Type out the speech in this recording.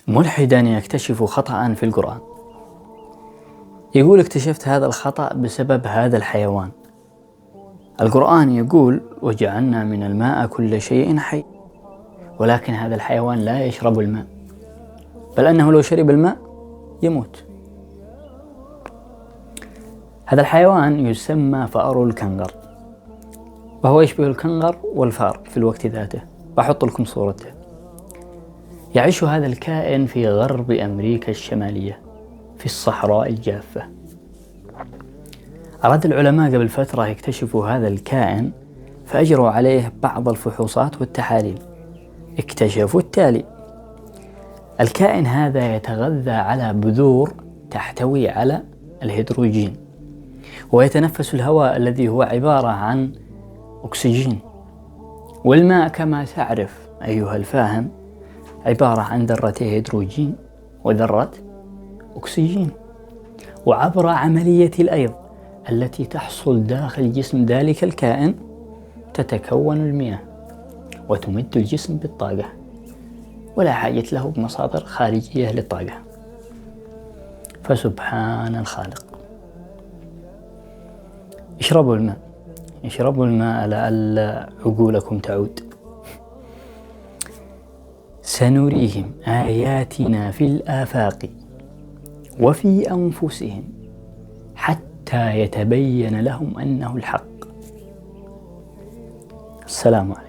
ملحدا يكتشف خطأ في القرآن. يقول: اكتشفت هذا الخطأ بسبب هذا الحيوان. القرآن يقول: وجعلنا من الماء كل شيء حي، ولكن هذا الحيوان لا يشرب الماء، بل أنه لو شرب الماء يموت. هذا الحيوان يسمى فأر الكنغر، وهو يشبه الكنغر والفار في الوقت ذاته. بحط لكم صورته. يعيش هذا الكائن في غرب أمريكا الشمالية في الصحراء الجافة. أراد العلماء قبل فترة يكتشفوا هذا الكائن، فأجروا عليه بعض الفحوصات والتحاليل. اكتشفوا التالي: الكائن هذا يتغذى على بذور تحتوي على الهيدروجين، ويتنفس الهواء الذي هو عبارة عن أكسجين. والماء كما تعرف أيها الفاهم عبارة عن ذرتي هيدروجين وذرة أكسجين. وعبر عملية الأيض التي تحصل داخل جسم ذلك الكائن تتكون المياه وتمد الجسم بالطاقة، ولا حاجة له بمصادر خارجية للطاقة. فسبحان الخالق. اشربوا الماء، اشربوا الماء لعل عقولكم تعود. سنريهم آياتنا في الآفاق وفي أنفسهم حتى يتبين لهم أنه الحق. السلام عليكم.